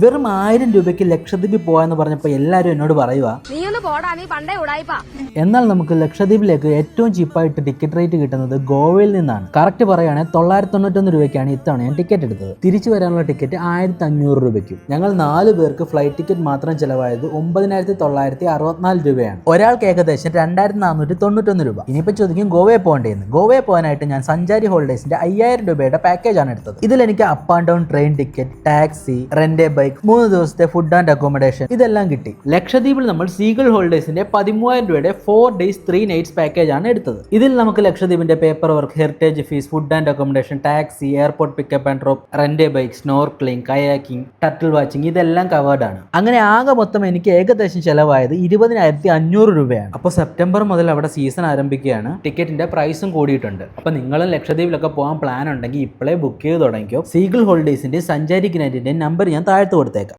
വെറും 1000 രൂപയ്ക്ക് ലക്ഷദ്വീപിൽ പോവാന്ന് പറഞ്ഞപ്പോൾ എല്ലാവരും എന്നോട് പറയുക, എന്നാൽ നമുക്ക് ലക്ഷദ്വീപിലേക്ക് ഏറ്റവും ചീപ്പായിട്ട് ടിക്കറ്റ് റേറ്റ് കിട്ടുന്നത് ഗോവയിൽ നിന്നാണ്. കറക്റ്റ് പറയുകയാണെങ്കിൽ 991 രൂപയ്ക്കാണ് ഇത്തവണ ഞാൻ ടിക്കറ്റ് എടുത്തത്. തിരിച്ചു വരാനുള്ള ടിക്കറ്റ് 1500 രൂപയ്ക്കും. ഞങ്ങൾ 4 പേർക്ക് ഫ്ലൈറ്റ് ടിക്കറ്റ് മാത്രം ചിലവായത് 9964 രൂപയാണ്. ഒരാൾക്ക് ഏകദേശം 2491 രൂപ. ഇനിയിപ്പോൾ ചോദിക്കും ഗോവയിൽ പോകേണ്ടതെന്ന്. ഗോവയിൽ പോകാനായിട്ട് ഞാൻ സഞ്ചാരി ഹോളിഡേസിന്റെ 5000 രൂപയുടെ പാക്കേജ് ആണ് എടുത്തത്. ഇതിൽ എനിക്ക് up and down train ticket, taxi, rent a bike, 3 ദിവസത്തെ ഫുഡ് ആൻഡ് അക്കോമഡേഷൻ ഇതെല്ലാം കിട്ടി. ലക്ഷദ്വീപിൽ നമ്മൾ സീഗൾ ഹോളിഡേസിന്റെ 13000 രൂപയുടെ 4 days 3 nights പാക്കേജ് ആണ് എടുത്തത്. ഇതിൽ നമുക്ക് ലക്ഷദ്വീപിന്റെ paper work, heritage fees, food and accommodation, taxi, airport pickup and drop, rent a bike, snorkelling, kayaking, turtle watching ഇതെല്ലാം കവേർഡ് ആണ്. അങ്ങനെ ആകെ മൊത്തം എനിക്ക് ഏകദേശം ചെലവായത് 20,500 രൂപയാണ്. അപ്പോൾ സെപ്റ്റംബർ മുതൽ അവിടെ സീസൺ ആരംഭിക്കുകയാണ്. ടിക്കറ്റിന്റെ പ്രൈസും കൂടിയിട്ടുണ്ട്. അപ്പോൾ നിങ്ങളും ലക്ഷദ്വീപിലൊക്കെ പോകാൻ പ്ലാൻ ഉണ്ടെങ്കിൽ ഇപ്പോഴേ ബുക്ക് ചെയ്ത് തുടങ്ങിയോ. സീഗൾ ഹോളിഡേസിന്റെ സഞ്ചാരി ഗ്രാൻഡിന്റെ നമ്പർ ഞാൻ താഴത്ത് കൊടുത്തേക്കാം.